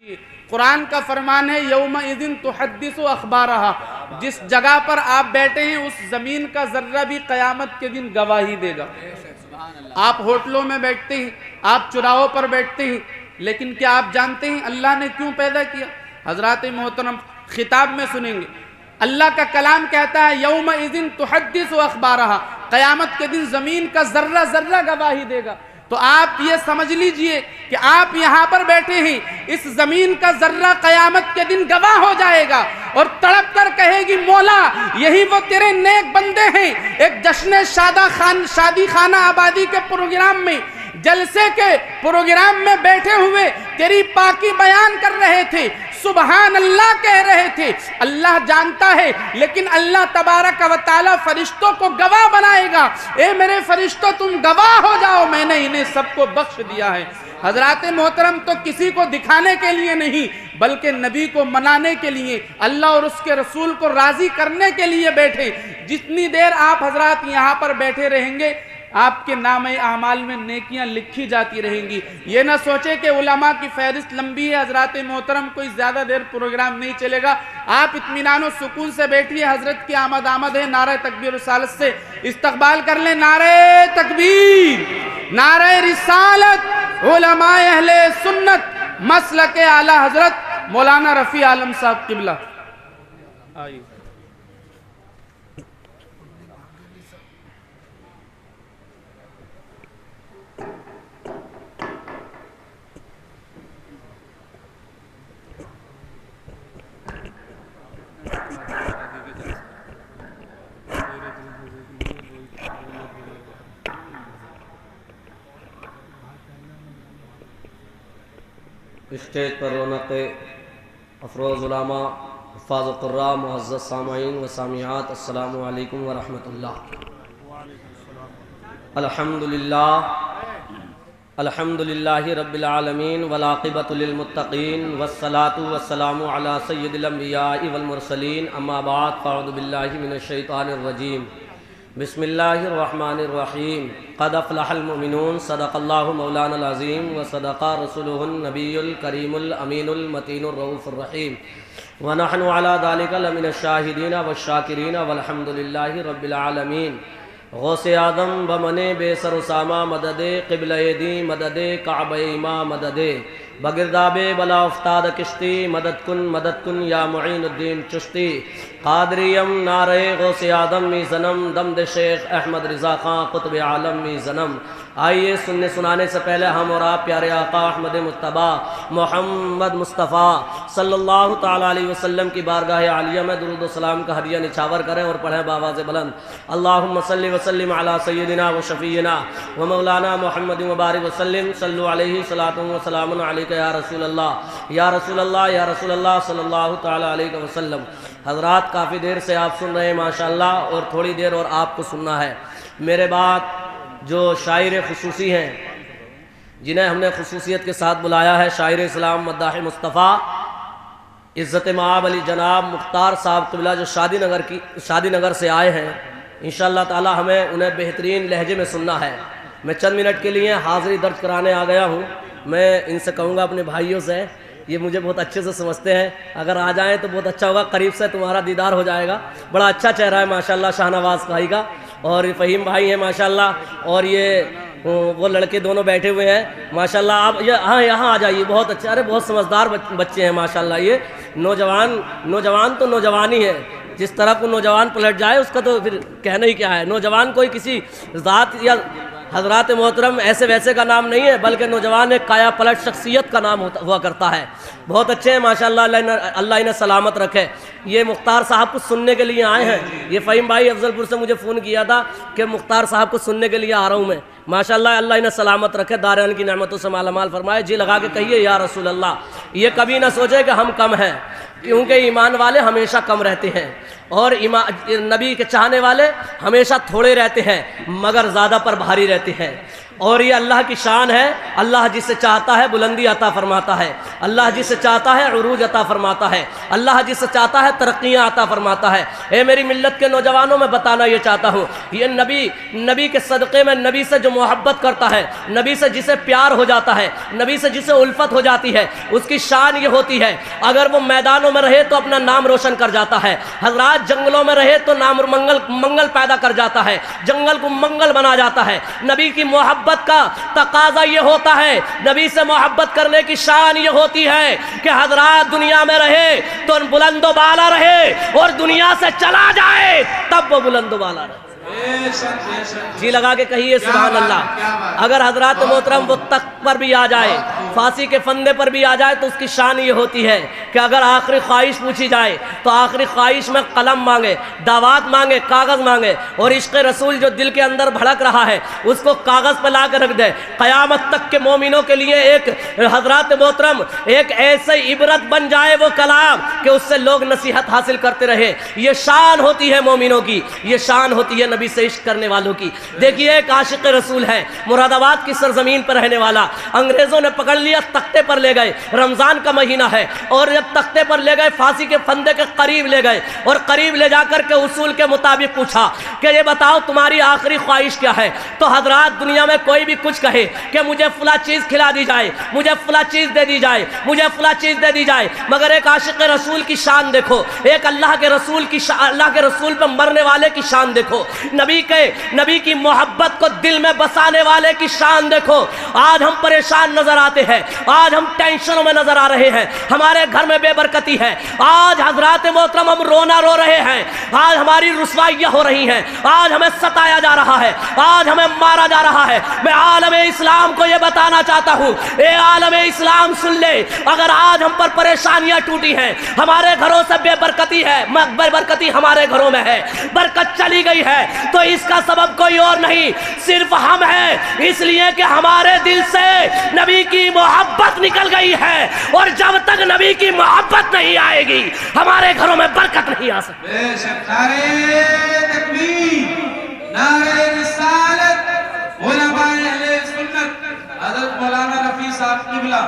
قرآن کا فرمان ہے یومئذ تحدث اخبارہا، جس جگہ پر آپ بیٹھے ہیں اس زمین کا ذرہ بھی قیامت کے دن گواہی دے گا۔ آپ ہوٹلوں میں بیٹھتے ہیں، آپ چراہوں پر بیٹھتے ہیں، لیکن کیا آپ جانتے ہیں اللہ نے کیوں پیدا کیا؟ حضرات محترم خطاب میں سنیں گے، اللہ کا کلام کہتا ہے یومئذ تحدث اخبارہا، قیامت کے دن زمین کا ذرہ ذرہ گواہی دے گا۔ تو آپ یہ سمجھ لیجئے کہ آپ یہاں پر بیٹھے ہیں، اس زمین کا ذرہ قیامت کے دن گواہ ہو جائے گا اور تڑپ کر کہے گی مولا یہی وہ تیرے نیک بندے ہیں، ایک جشن شادی خانہ آبادی کے پروگرام میں، جلسے کے پروگرام میں بیٹھے ہوئے تیری پاکی بیان کر رہے تھے، سبحان اللہ کہہ رہے تھے۔ اللہ جانتا ہے، لیکن اللہ تبارک و تعالی فرشتوں کو گواہ بنائے گا، اے میرے فرشتوں تم گواہ ہو جاؤ، میں نے انہیں سب کو بخش دیا ہے۔ حضرات محترم تو کسی کو دکھانے کے لیے نہیں بلکہ نبی کو منانے کے لیے، اللہ اور اس کے رسول کو راضی کرنے کے لیے بیٹھے۔ جتنی دیر آپ حضرات یہاں پر بیٹھے رہیں گے آپ کے نام اعمال میں نیکیاں لکھی جاتی رہیں گی۔ یہ نہ سوچے کہ علماء کی فہرست لمبی ہے، حضرات محترم کوئی زیادہ دیر پروگرام نہیں چلے گا، آپ اطمینان و سکون سے بیٹھیے، حضرت کی آمد ہے، نعرہ تکبیر رسالت سے استقبال کر لیں۔ نعرہ تکبیر، نعرہ رسالت، علماء اہل سنت مسلک اعلی حضرت مولانا رفیع عالم صاحب قبلہ آئیے۔ اسٹیج پر رونق افروز علماء، حفاظ قراء، معزز سامعین و سامعات، السلام علیکم ورحمۃ اللہ۔ الحمدللہ رب العالمین والعاقبۃ للمتقین والصلاة والسلام علی سید الانبیاء والمرسلین، اما بعد فاعوذ باللہ من الشیطان الرجیم، بسم اللہ الرحمن الرحیم۔ قد افلح المؤمنون، صدق اللہ مولانا العظیم وصدق رسولہ النبی الکریم الامین المتین الرؤوف الرحیم، ونحن علی ذلک لمن الشاہدین والشاکرین والحمد للہ رب العالمین۔ غوث آدم بمن بے سر اسامہ مدد، قبلہ دی مدد، کعبہ ایما مدد، بگرداب بلا افتاد کشتی، مدد کن یا معین الدین چشتی، قادریم نعرہ غوث آدم می زنم، دمد شیخ احمد رضا خان قطب عالم می زنم۔ آئیے سننے سنانے سے پہلے ہم اور آپ پیارے آقا احمد مجتبی محمد مصطفیٰ صلی اللہ تعالیٰ علیہ وسلم کی بارگاہ عالیہ میں درود و سلام کا ہدیہ نچھاور کریں اور پڑھیں بآواز بلند، اللہم صلی وسلم علی سیدنا و شفیعنا و مولانا محمد مبارک وسلم، صلو علیہ صلاۃ و سلام علیک یا رسول اللہ یا رسول اللہ یا رسول اللہ صلی اللہ تعالیٰ علیہ وسلم۔ حضرات کافی دیر سے آپ سن رہے ہیں ماشاءاللہ، اور تھوڑی دیر اور آپ کو سننا ہے۔ میرے بعد جو شاعر خصوصی ہیں جنہیں ہم نے خصوصیت کے ساتھ بلایا ہے، شاعر اسلام مداح مصطفیٰ عزت مآب علی جناب مختار صاحب قبلہ، جو شادی نگر سے آئے ہیں، انشاءاللہ تعالی ہمیں انہیں بہترین لہجے میں سننا ہے۔ میں چند منٹ کے لیے حاضری درج کرانے آ گیا ہوں۔ میں ان سے کہوں گا اپنے بھائیوں سے، یہ مجھے بہت اچھے سے سمجھتے ہیں، اگر آ جائیں تو بہت اچھا ہوگا، قریب سے تمہارا دیدار ہو جائے گا۔ بڑا اچھا چہرہ ہے ماشاءاللہ شاہ نواز بھائی کا، اور فہیم بھائی ہیں ماشاءاللہ، اور یہ وہ لڑکے دونوں بیٹھے ہوئے ہیں ماشاءاللہ۔ آپ یہاں آ جائیے، بہت اچھے، ارے بہت سمجھدار بچے ہیں ماشاءاللہ۔ یہ نوجوان تو نوجوان ہی ہے، جس طرح کو نوجوان پلٹ جائے اس کا تو پھر کہنا ہی کیا ہے۔ نوجوان کوئی کسی ذات یا حضرات محترم ایسے ویسے کا نام نہیں ہے، بلکہ نوجوان ایک کایا پلٹ شخصیت کا نام ہوا کرتا ہے۔ بہت اچھے ہیں ماشاءاللہ، اللہ انہیں سلامت رکھے۔ یہ مختار صاحب کو سننے کے لیے آئے ہیں۔ یہ فہیم بھائی افضل پور سے مجھے فون کیا تھا کہ مختار صاحب کو سننے کے لیے آ رہا ہوں میں، ماشاءاللہ اللہ انہیں سلامت رکھے، دارین کی نعمتوں سے مالا مال فرمائے۔ جی لگا کے کہیے یا رسول اللہ۔ یہ کبھی نہ سوچے کہ ہم کم ہیں، کیونکہ ایمان والے ہمیشہ کم رہتے ہیں، اور نبی کے چاہنے والے ہمیشہ تھوڑے رہتے ہیں مگر زیادہ پر بھاری رہتے ہیں۔ اور یہ اللہ کی شان ہے. اللہ جسے چاہتا ہے بلندی عطا فرماتا ہے, اللہ جسے چاہتا ہے عروج عطا فرماتا ہے, اللہ جسے چاہتا ہے ترقیاں عطا فرماتا ہے. اے میری ملت کے نوجوانوں, میں بتانا یہ چاہتا ہوں, یہ نبی کے صدقے میں نبی سے جو محبت کرتا ہے, نبی سے جسے پیار ہو جاتا ہے, نبی سے جسے الفت ہو جاتی ہے, اس کی شان یہ ہوتی ہے, اگر وہ میدانوں میں رہے تو اپنا نام روشن کر جاتا ہے. حضرات جنگلوں میں رہے تو نام منگل پیدا کر جاتا ہے, جنگل کو منگل بنا جاتا ہے. نبی کی محبت کا تقاضا یہ ہوتا ہے, نبی سے محبت کرنے کی شان یہ ہوتی ہے کہ حضرات دنیا میں رہے تو بلند و بالا رہے, اور دنیا سے چلا جائے تب وہ بلند و بالا رہے. جی لگا کے کہیے سبحان اللہ. اگر حضرات محترم وہ تخت پر بھی آ جائے, پھانسی کے فندے پر بھی آ جائے, تو اس کی شان یہ ہوتی ہے کہ اگر آخری خواہش پوچھی جائے تو آخری خواہش میں قلم مانگے, دعوات مانگے, کاغذ مانگے, اور عشق رسول جو دل کے اندر بھڑک رہا ہے اس کو کاغذ پہ لا کے رکھ دے. قیامت تک کے مومنوں کے لیے ایک حضرات محترم ایک ایسے عبرت بن جائے وہ کلام کہ اس سے لوگ نصیحت حاصل کرتے رہے. یہ شان ہوتی ہے مومنوں کی, یہ شان ہوتی ہے نبی سے عشق کرنے والوں کی. دیکھیے ایک عاشق رسول ہے, مراد آباد کی سرزمین پر رہنے والا, انگریزوں نے پکڑ لیا, تختے پر لے گئے, رمضان کا مہینہ ہے, اور جب تختے پر لے گئے پھانسی کے فندے کے قریب لے گئے, اور قریب لے جا کر کے اصول کے مطابق پوچھا کہ یہ بتاؤ تمہاری آخری خواہش کیا ہے. تو حضرات دنیا میں کوئی بھی کچھ کہے کہ مجھے فلاں چیز کھلا دی جائے, مجھے فلاں چیز دے دی جائے, مجھے فلاں چیز دے دی جائے, مگر ایک عاشق رسول کی شان دیکھو, ایک اللہ کے رسول کی اللہ کے رسول پہ مرنے والے کی شان دیکھو, نبی کی محبت کو دل میں بسانے والے کی شان دیکھو. آج ہم پریشان نظر آتے ہیں, آج ہم ٹینشنوں میں نظر آ رہے ہیں, ہمارے گھر میں بے برکتی ہے, آج حضرات محترم ہم رونا رو رہے ہیں, آج ہماری رسوائیاں ہو رہی ہیں, آج ہمیں ستایا جا رہا ہے, آج ہمیں مارا جا رہا ہے. میں عالم اسلام کو یہ بتانا چاہتا ہوں, اے عالم اسلام سن لے, اگر آج ہم پر پریشانیاں ٹوٹی ہیں, ہمارے گھروں سے بے برکتی ہے, بے برکتی ہمارے گھروں میں ہے, برکت چلی گئی ہے, تو اس کا سبب کوئی اور نہیں صرف ہم ہیں. اس لیے کہ ہمارے دل سے نبی کی محبت نکل گئی ہے, اور جب تک نبی کی محبت نہیں آئے گی ہمارے گھروں میں برکت نہیں آ سکتی. بے شک نعرہ تکبیر, نعرہ رسالت, علماء اہل سنت, حضرت مولانا رفیع صاحب قبلہ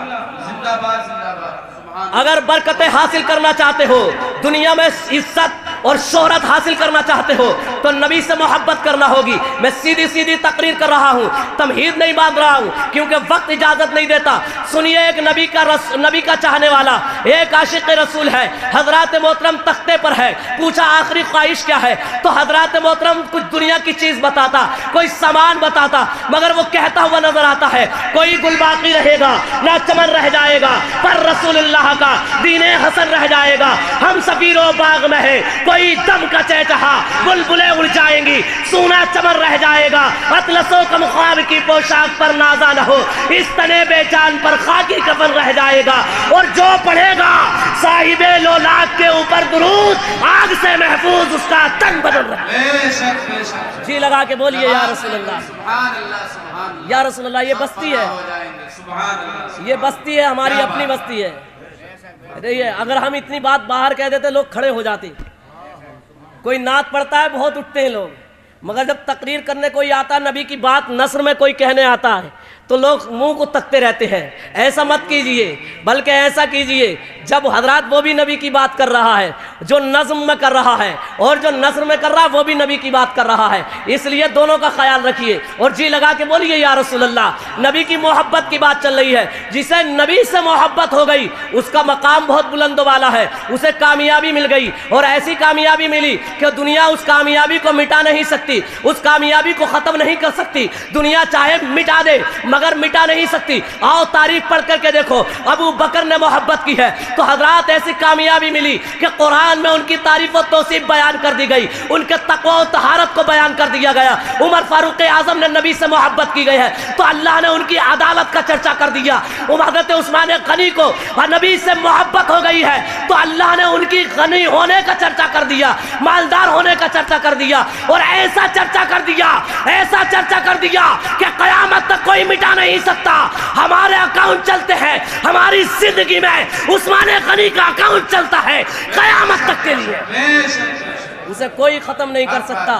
زندہ باد, زندہ باد. اگر برکتیں حاصل کرنا چاہتے ہو, دنیا میں عزت اور شہرت حاصل کرنا چاہتے ہو, تو نبی سے محبت کرنا ہوگی. میں سیدھی تقریر کر رہا ہوں, تمہید نہیں باندھ رہا ہوں کیونکہ وقت اجازت نہیں دیتا. سنیے, ایک نبی کا چاہنے والا, ایک عاشق رسول ہے, حضرات محترم تختے پر ہے, پوچھا آخری خواہش کیا ہے, تو حضرات محترم کچھ دنیا کی چیز بتاتا, کوئی سامان بتاتا, مگر وہ کہتا ہوا نظر آتا ہے کوئی گل باقی رہے گا نہ چمن رہ جائے گا, پر رسول اللہ کا دین حسن رہ جائے گا. ہم سفیروں باغ میں ہے, کوئی دم کا چہچہا, بلبلیں اڑ جائیں گی, سونا چمن رہ جائے گا, اطلسوں کا مخواب کی پوشاک پر نازا نہ ہو, اس تنے بے جان پر خاکی کفن رہ جائے گا, اور جو پڑھے گا صاحب لولاک کے اوپر درود, آگ سے محفوظ اس کا تن بدل رہا. بے شک, بے شک. جی لگا کے بولیے یا رسول اللہ, سبحان اللہ, سبحان اللہ. یا رسول اللہ. یہ بستی ہے, سبحان اللہ. یہ بستی ہے, ہماری اپنی بستی ہے. دیکھیے اگر ہم اتنی بات باہر کہہ دیتے لوگ کھڑے ہو جاتے. کوئی نعت پڑھتا ہے بہت اٹھتے ہیں لوگ, مگر جب تقریر کرنے کوئی آتا, نبی کی بات نثر میں کوئی کہنے آتا ہے تو لوگ منہ کو تکتے رہتے ہیں. ایسا مت کیجئے, بلکہ ایسا کیجئے جب حضرات وہ بھی نبی کی بات کر رہا ہے, جو نظم میں کر رہا ہے اور جو نثر میں کر رہا ہے وہ بھی نبی کی بات کر رہا ہے, اس لیے دونوں کا خیال رکھیے. اور جی لگا کے بولیے یا رسول اللہ. نبی کی محبت کی بات چل رہی ہے, جسے نبی سے محبت ہو گئی اس کا مقام بہت بلند والا ہے, اسے کامیابی مل گئی, اور ایسی کامیابی ملی کہ دنیا اس کامیابی کو مٹا نہیں سکتی, اس کامیابی کو ختم نہیں کر سکتی. دنیا چاہے مٹا دے مگر مٹا نہیں سکتی. آؤ تاریخ پڑھ کر کے دیکھو, ابو بکر نے محبت کی ہے تو حضرات ایسی کامیابی ملی کہ قرآن میں ان کی تعریف و توصیف بیان کر دی گئی, ان کے تقوی و طہارت کو بیان کر دیا گیا. عمر فاروق اعظم نے نبی سے محبت کی گئی ہے تو اللہ نے ان کی عدالت کا چرچا کر دیا. حضرت عثمان غنی کو نبی سے محبت ہو گئی ہے تو اللہ نے ان کی غنی ہونے کا چرچا کر دیا, مالدار ہونے کا چرچا کر دیا, اور ایسا چرچا کر دیا, ایسا چرچا کر دیا کہ قیامت تک کوئی مٹا نہیں سکتا. ہمارے اکاؤنٹ چلتے ہیں, ہماری زندگی میں عثمان غنی کا اکاؤنٹ چلتا ہے قیامت تک کے لیے. اسے کوئی ختم نہیں کر سکتا.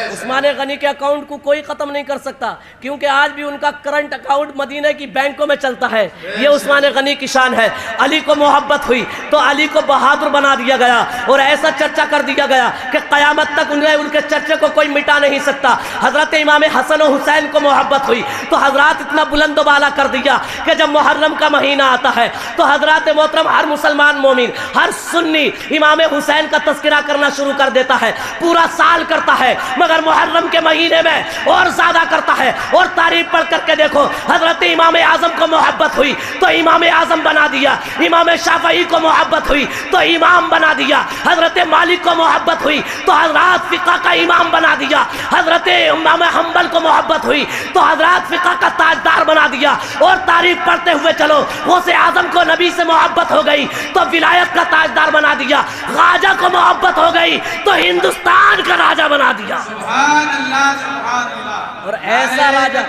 عثمان غنی کے اکاؤنٹ کو کوئی ختم نہیں کر سکتا, کیونکہ آج بھی ان کا کرنٹ اکاؤنٹ مدینہ کی بینکوں میں چلتا ہے. یہ عثمان غنی کی شان ہے. علی کو محبت ہوئی تو علی کو بہادر بنا دیا گیا اور ایسا چرچا کر دیا گیا کہ قیامت تک ان کے چرچے کو کوئی مٹا نہیں سکتا. حضرت امام حسن و حسین کو محبت ہوئی تو حضرات اتنا بلند و بالا کر دیا کہ جب محرم کا مہینہ آتا ہے تو حضرات محترم ہر مسلمان مومن, ہر سنی امام حسین کا تذکرہ کرنا شروع کر دیتا ہے. پورا سال کرتا ہے مگر محرم کے مہینے میں اور زیادہ کرتا ہے. اور تعریف پڑھ کر کے دیکھو, حضرت امام اعظم کو محبت ہوئی تو امام اعظم بنا دیا. امام شافعی کو محبت ہوئی تو امام بنا دیا. حضرت مالک کو محبت ہوئی تو حضرات فقہ کا امام بنا دیا. حضرت امام حنبل کو محبت ہوئی تو حضرات فقہ کا تاجدار بنا دیا. اور تعریف پڑھتے ہوئے چلو, غوث اعظم کو نبی سے محبت ہو گئی تو ولایت کا تاجدار بنا دیا. خواجہ کو محبت ہو گئی تو ہندوستان کا راجہ بنا دیا. سبحان اللہ سبحان اللہ. اور ایسا راجہ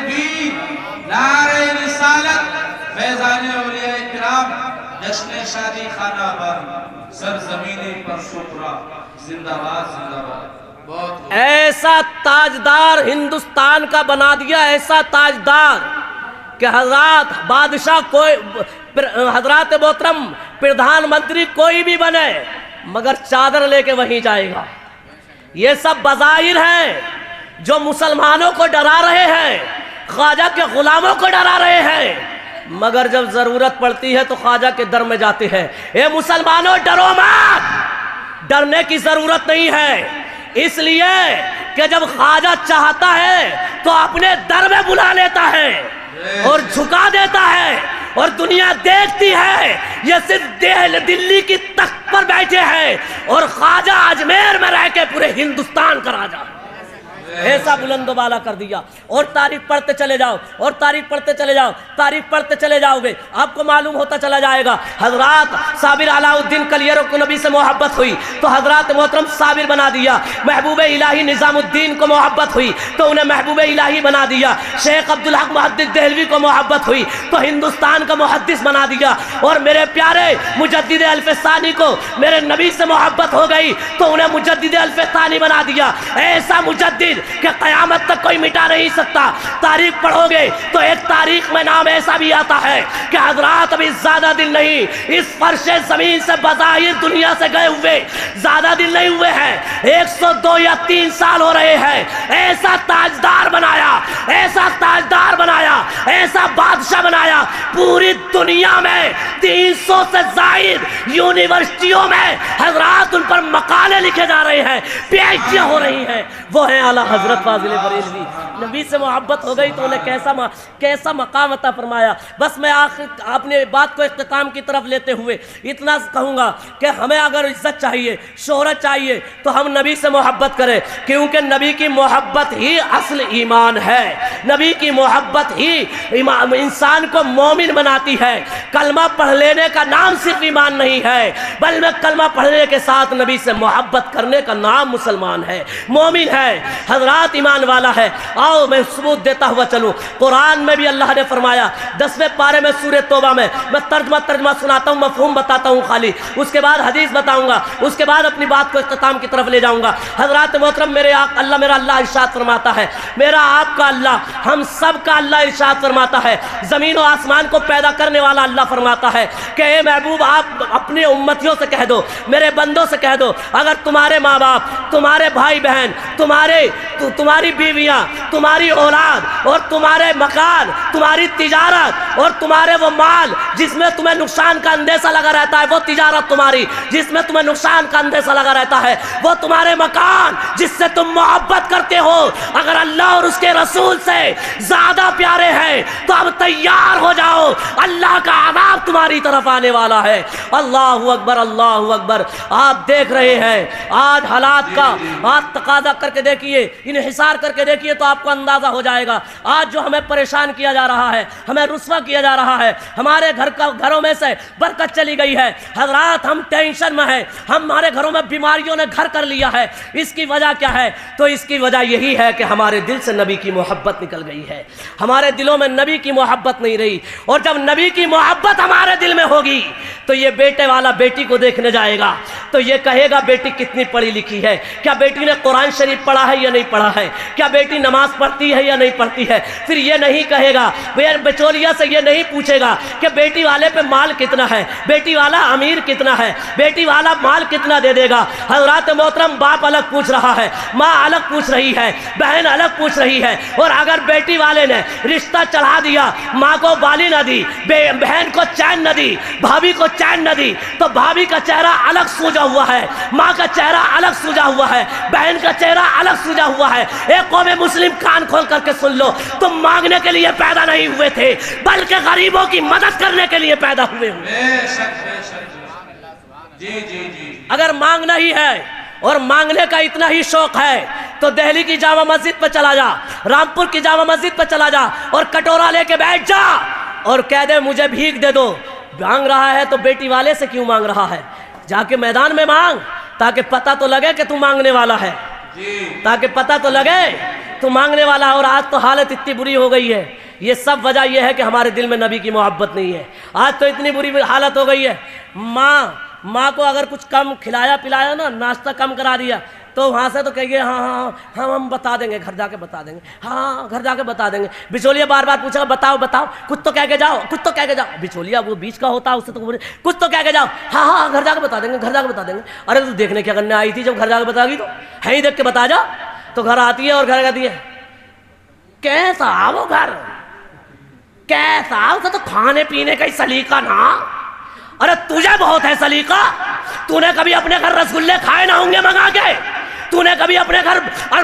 نعرہ رسالت, فیضان اولیاء کرام, جشن شادی خانہ پر سرزمین پر شکرہ, زندہ باد زندہ باد. ایسا تاجدار ہندوستان کا بنا دیا, ایسا تاجدار کہ حضرات بادشاہ کوئی, حضرات محترم پردھان منتری کوئی بھی بنے مگر چادر لے کے وہیں جائے گا. یہ سب بظاہر ہیں جو مسلمانوں کو ڈرا رہے ہیں, خواجہ کے غلاموں کو ڈرا رہے ہیں, مگر جب ضرورت پڑتی ہے تو خواجہ کے در میں جاتے ہیں. اے مسلمانوں ڈرو مت, ڈرنے کی ضرورت نہیں ہے, اس لیے کہ جب خواجہ چاہتا ہے تو اپنے در میں بلا لیتا ہے اور جھکا دیتا ہے. اور دنیا دیکھتی ہے یہ صرف دلی کی تخت پر بیٹھے ہیں اور خواجہ اجمیر میں رہ کے پورے ہندوستان کا راجہ. ایسا بلند و بالا کر دیا. اور تاریخ پڑھتے چلے جاؤ, اور تاریخ پڑھتے چلے جاؤ, تاریخ پڑھتے چلے جاؤ گے, آپ کو معلوم ہوتا چلا جائے گا. حضرات صابر علاء الدین کلیرو کو نبی سے محبت ہوئی تو حضرات محترم صابر بنا دیا. محبوب الہی نظام الدین کو محبت ہوئی تو انہیں محبوب الہی بنا دیا. شیخ عبدالحق محدث دہلوی کو محبت ہوئی تو ہندوستان کا محدث بنا دیا. اور میرے پیارے مجدد الف ثانی کو میرے نبی سے محبت ہو گئی تو انہیں مجدد الف ثانی بنا دیا. ایسا مجدد کہ قیامت تک کوئی مٹا نہیں سکتا. تاریخ پڑھو گے تو ایک تاریخ میں نام ایسا بھی آتا ہے کہ حضرات ابھی زیادہ دن نہیں, اس فرش زمین سے بظاہر دنیا سے گئے ہوئے زیادہ دن نہیں ہوئے ہیں, 102 یا 3 سال ہو رہے ہیں. ایسا تاجدار بنایا, ایسا تاجدار بنایا, ایسا بادشاہ بنایا. پوری دنیا میں 300 سے زائد یونیورسٹیوں میں حضرات ان پر مقالے لکھے جا رہے ہیں, PhD ہو رہی ہیں. وہ ہیں اعلیٰ حضرت فاضل بریلوی. نبی سے محبت ہو گئی تو انہیں کیسا مقام عطا فرمایا. بس میں اپنے بات کو اختتام کی طرف لیتے ہوئے اتنا کہوں گا کہ ہمیں اگر عزت چاہیے, شہرت چاہیے تو ہم نبی سے محبت کریں, کیونکہ نبی کی محبت ہی اصل ایمان ہے. نبی کی محبت ہی انسان کو مومن بناتی ہے. کلمہ پڑھ لینے کا نام صرف ایمان نہیں ہے, بلکہ کلمہ پڑھنے کے ساتھ نبی سے محبت کرنے کا نام مسلمان ہے, مومن ہے, حضرات ایمان والا ہے. آؤ میں ثبوت دیتا ہوا چلوں. قرآن میں بھی اللہ نے فرمایا 10ویں پارے میں سورہ توبہ میں ترجمہ سناتا ہوں, مفہوم بتاتا ہوں خالی, اس کے بعد حدیث بتاؤں گا, اس کے بعد اپنی بات کو اختتام کی طرف لے جاؤں گا. حضرات محترم میرا اللہ ارشاد فرماتا ہے, میرا آپ کا اللہ, ہم سب کا اللہ ارشاد فرماتا ہے, زمین و آسمان کو پیدا کرنے والا اللہ فرماتا ہے کہ اے محبوب آپ اپنے امتیوں سے کہہ دو, میرے بندوں سے کہہ دو, اگر تمہارے ماں باپ, تمہارے بھائی بہن, تمہاری بیویاں, تمہاری اولاد اور تمہارے مکان, تمہاری تجارت اور تمہارے وہ مال جس میں تمہیں نقصان کا اندیشہ لگا رہتا ہے, وہ تجارت تمہاری جس میں تمہیں نقصان کا اندیشہ لگا رہتا ہے, وہ تمہارے مکان جس سے تم محبت کرتے ہو, اگر اللہ اور اس کے رسول سے زیادہ پیارے ہیں تو اب تیار ہو جاؤ, اللہ کا عذاب تمہاری طرف آنے والا ہے. اللہ اکبر, اللہ اکبر. آپ دیکھ رہے ہیں آج حالات کا, آج تقاضا کر کے دیکھیے, انحصار کر کے دیکھیے تو آپ کو اندازہ ہو جائے گا. آج جو ہمیں پریشان کیا جا رہا ہے, ہمیں رسوا کیا جا رہا ہے, ہمارے گھروں میں سے برکت چلی گئی ہے. حضرات ہم ٹینشن میں ہیں, ہمارے گھروں میں بیماریوں نے گھر کر لیا ہے. اس کی وجہ کیا ہے؟ تو اس کی وجہ یہی ہے کہ ہمارے دل سے نبی کی محبت نکل گئی ہے, ہمارے دلوں میں نبی کی محبت نہیں رہی. اور جب نبی کی محبت ہمارے دل میں ہوگی تو یہ بیٹے والا بیٹی کو دیکھنے جائے گا, تو تو یہ کہے گا بیٹی کتنی پڑھی لکھی ہے، کیا بیٹی نے قرآن شریف پڑھا ہے یا نہیں پڑھا ہے، کیا بیٹی نماز پڑھتی ہے یا نہیں پڑھتی ہے۔ پھر یہ نہیں کہے گا، بچولیا سے یہ نہیں پوچھے گا کہ بیٹی والے پہ مال کتنا ہے، بیٹی والا امیر کتنا ہے، بیٹی والا مال کتنا دے دے گا۔ حضرات محترم، باپ الگ پوچھ رہا ہے، ماں الگ پوچھ رہی ہے، بہن الگ پوچھ رہی ہے، اور اگر بیٹی والے نے رشتہ چڑھا دیا، ماں کو بالی نہ دی، بہن کو چین نہ دی، بھابھی کو چین نہ دی، تو بھابھی کا چہرہ الگ سوجا ہوا ہے، ماں کا چہرہ الگ سوجا ہوا ہے، بہن کا چہرہ الگ سوجا ہوا ہے۔ اے قوم مسلم، کان کھول کر کے سن لو، تم مانگنے کے لیے پیدا نہیں ہوئے تھے، بلکہ غریبوں کی مدد کرنے کے لیے پیدا ہوئے ہو۔ اگر مانگنا ہی ہے اور مانگنے کا اتنا ہی شوق ہے تو دہلی کی جامع مسجد پہ چلا جا، رامپور کی جامع مسجد پہ چلا جا اور کٹورا لے کے بیٹھ جا اور کہہ دے مجھے بھیک دے دو۔ مانگ رہا ہے تو بیٹی والے سے کیوں مانگ رہا ہے؟ جا کے میدان میں مانگ، تاکہ پتہ تو لگے کہ تو مانگنے والا ہے، تاکہ پتہ تو لگے تو مانگنے والا ہے۔ اور آج تو حالت اتنی بری ہو گئی ہے، یہ سب وجہ یہ ہے کہ ہمارے دل میں نبی کی محبت نہیں ہے۔ آج تو اتنی بری حالت ہو گئی ہے، ماں کو اگر کچھ کم کھلایا پلایا نا، ناشتہ کم کرا دیا، تو وہاں سے تو کہیے ہاں ہم بتا دیں گے، گھر جا کے بتا دیں گے، ہاں گھر جا کے بتا دیں گے۔ بچولیا بار بار پوچھے گا بتاؤ بتاؤ، کچھ تو کہہ کے جاؤ، کچھ تو کہہ کے جاؤ۔ بچولیا وہ بیچ کا ہوتا ہے، اس سے تو کچھ تو کہہ کے جاؤ، ہاں گھر جا کے بتا دیں گے، گھر جا کے بتا دیں گے۔ ارے تو دیکھنے کیا کرنے آئی تھی؟ جب گھر جا کے بتا گی تو ہے ہی دیکھ کے بتا جا۔ تو گھر آتی ہے اور گھر کہتی ہے کیسا وہ گھر، کیسا اسے تو کھانے پینے کا ہی سلیقہ نا۔ ارے تجھے بہت ہے سلیقہ، تو نے کبھی اپنے گھر رسگلے کھائے نہ ہوں گے منگا کے، تو نے کبھی اپنے گھر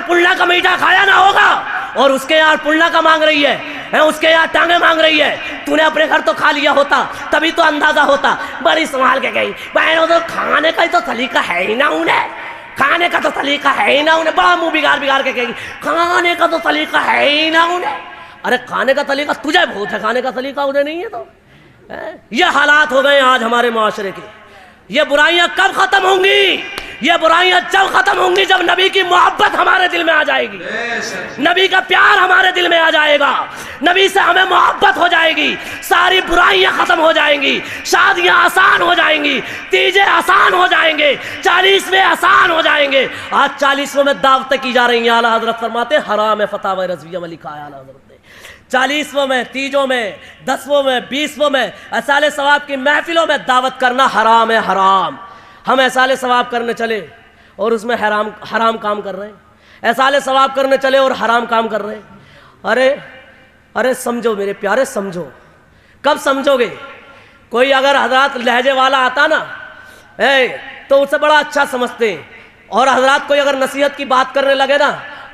پلنا کا میٹھا کھایا نہ ہوگا، اور اس کے یہاں پلنا کا مانگ رہی ہے، اس کے یہاں ٹانگیں مانگ رہی ہے۔ تو نے اپنے گھر تو کھا لیا ہوتا، تبھی تو اندازہ ہوتا۔ بڑی سنبھال کے گئی بہنوں، تو کھانے کا ہی تو سلیقہ ہے ہی نہ انہیں، کھانے کا تو سلیقہ ہے ہی نہ انہیں۔ بڑا منہ بگاڑ کے کہے گی کھانے کا تو سلیقہ ہے ہی نہ انہیں۔ ارے کھانے کا سلیقہ تجھے بہت ہے، کھانے کا سلیقہ انہیں نہیں ہے۔ تو یہ حالات ہو گئے آج ہمارے معاشرے کے۔ یہ برائیاں کب ختم ہوں گی؟ یہ برائیاں جب ختم ہوں گی جب نبی کی محبت ہمارے دل میں آ جائے گی، نبی کا پیار ہمارے دل میں آ جائے گا، نبی سے ہمیں محبت ہو جائے گی، ساری برائیاں ختم ہو جائیں گی، شادیاں آسان ہو جائیں گی، تیجے آسان ہو جائیں گے، 40ویں آسان ہو جائیں گے۔ آج 40ویں میں دعوتیں کی جا رہی ہیں، اعلیٰ حضرت فرماتے ہیں حرام ہے، فتاوی رضویہ میں لکھا ہے اعلیٰ حضرت نے۔ 40ویں میں، تیجوں میں، 10ویں میں، 20ویں میں احصال ثواب کی محفلوں میں دعوت کرنا حرام ہے، حرام۔ ہم احصال ثواب کرنے چلے اور اس میں حرام کام کر رہے ہیں، احصال ثواب کرنے چلے اور حرام کام کر رہے ہیں۔ ارے سمجھو میرے پیارے، سمجھو۔ کب سمجھو گے؟ کوئی اگر حضرات لہجے والا آتا نا تو اسے بڑا اچھا سمجھتے ہیں، اور حضرات کوئی اگر نصیحت کی بات کرنے لگے نا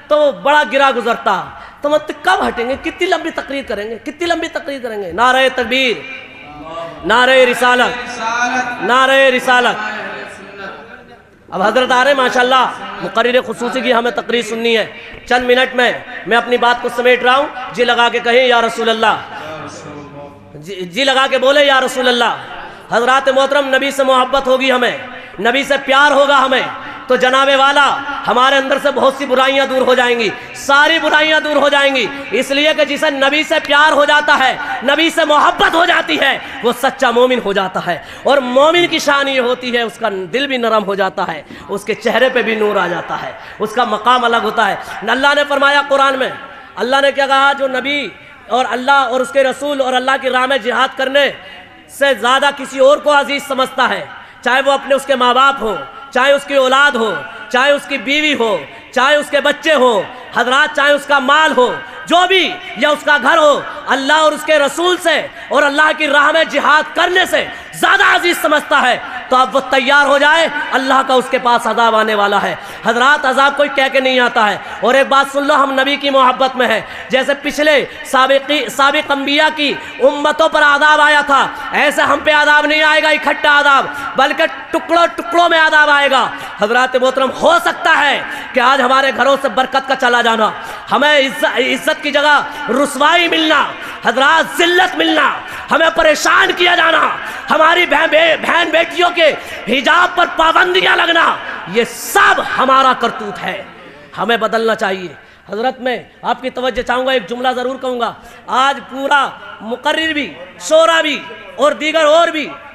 تو بڑا گرا گزرتا۔ تو کب ہٹیں گے؟ کتنی لمبی تقریر کریں گے، کتنی لمبی تقریر کریں گے؟ نعرہ تکبیر، نعرہ رسالت، نعرہ رسالت۔ اب حضرت آ رہے ماشاءاللہ، مقرر خصوصی کی ہمیں تقریر سننی ہے۔ چند منٹ میں اپنی بات کو سمیٹ رہا ہوں۔ جی لگا کے کہیں یا رسول اللہ، جی لگا کے بولے یا رسول اللہ۔ حضرات محترم، نبی سے محبت ہوگی ہمیں، نبی سے پیار ہوگا ہمیں، تو جناب والا ہمارے اندر سے بہت سی برائیاں دور ہو جائیں گی، ساری برائیاں دور ہو جائیں گی۔ اس لیے کہ جسے نبی سے پیار ہو جاتا ہے، نبی سے محبت ہو جاتی ہے، وہ سچا مومن ہو جاتا ہے۔ اور مومن کی شان یہ ہوتی ہے، اس کا دل بھی نرم ہو جاتا ہے، اس کے چہرے پہ بھی نور آ جاتا ہے، اس کا مقام الگ ہوتا ہے۔ اللہ نے فرمایا قرآن میں، اللہ نے کیا کہا؟ جو نبی اور اللہ اور اس کے رسول اور اللہ کی راہ میں جہاد کرنے سے زیادہ کسی اور کو عزیز سمجھتا ہے، چاہے وہ اپنے اس کے ماں باپ ہو، چاہے اس کی اولاد ہو، چاہے اس کی بیوی ہو، چاہے اس کے بچے ہو، حضرات چاہے اس کا مال ہو، جو بھی، یا اس کا گھر ہو، اللہ اور اس کے رسول سے اور اللہ کی راہ میں جہاد کرنے سے زیادہ عزیز سمجھتا ہے، تو اب وہ تیار ہو جائے، اللہ کا اس کے پاس عذاب آنے والا ہے۔ حضرات عذاب کوئی کہہ کے نہیں آتا ہے۔ اور ایک بات سن لو، ہم نبی کی محبت میں ہیں، جیسے پچھلے سابق انبیاء کی امتوں پر عذاب آیا تھا، ایسے ہم پہ عذاب نہیں آئے گا اکٹھا عذاب، بلکہ ٹکڑوں ٹکڑوں میں عذاب آئے گا۔ حضرات محترم، ہو سکتا ہے کہ آج ہمارے گھروں سے برکت کا چلا جانا، ہمیں عزت کی جگہ رسوائی ملنا، حضرات ذلت ملنا، ہمیں پریشان کیا جانا، ہماری بہن بیٹیوں کے حجاب پر پابندیاں لگنا، یہ سب ہمارا کرتوت ہے، ہمیں بدلنا چاہیے۔ حضرت میں آپ کی توجہ چاہوں گا، ایک جملہ ضرور کہوں گا۔ آج پورا مقرر بھی، شورا بھی اور دیگر اور بھی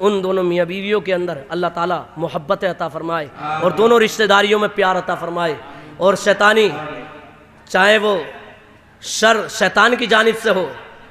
ان دونوں میاں بیویوں کے اندر اللہ تعالیٰ محبت عطا فرمائے اور دونوں رشتہ داریوں میں پیار عطا فرمائے، اور شیطانی چاہے وہ شر شیطان کی جانب سے ہو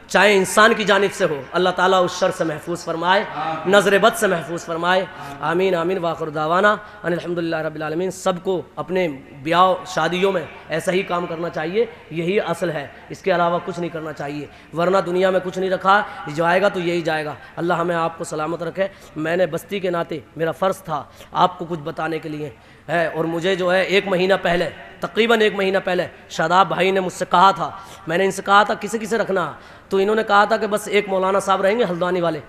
چاہے انسان کی جانب سے ہو، اللہ تعالیٰ اس شر سے محفوظ فرمائے، نظر بد سے محفوظ فرمائے، آمین آمین۔ وآخر دعوانا ان الحمدللہ رب العالمین۔ سب کو اپنے بیاہ شادیوں میں ایسا ہی کام کرنا چاہیے، یہی اصل ہے، اس کے علاوہ کچھ نہیں کرنا چاہیے، ورنہ دنیا میں کچھ نہیں رکھا، جو آئے گا تو یہی جائے گا۔ اللہ ہمیں آپ کو سلامت رکھے۔ میں نے بستی کے ناطے میرا فرض تھا آپ کو کچھ بتانے کے لیے ہے، اور مجھے جو ہے 1 مہینہ پہلے، تقریباً 1 مہینہ پہلے شاداب بھائی نے مجھ سے کہا تھا، میں نے ان سے کہا تھا کسے رکھنا، تو انہوں نے کہا تھا کہ بس ایک مولانا صاحب رہیں گے ہلدوانی والے،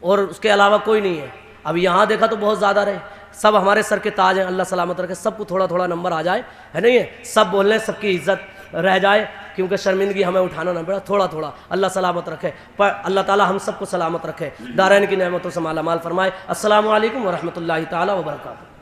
اور اس کے علاوہ کوئی نہیں ہے۔ اب یہاں دیکھا تو بہت زیادہ رہے، سب ہمارے سر کے تاج ہیں، اللہ سلامت رکھے، سب کو تھوڑا تھوڑا نمبر آ جائے، ہے نہیں ہے، سب بول لیں، سب کی عزت رہ جائے، کیونکہ شرمندگی ہمیں اٹھانا نہ پڑا، تھوڑا تھوڑا اللہ سلامت رکھے، پر اللہ تعالی ہم سب کو سلامت رکھے، دارین کی نعمتوں سے مالا مال فرمائے۔ السلام علیکم ورحمۃ اللہ تعالی وبرکاتہ۔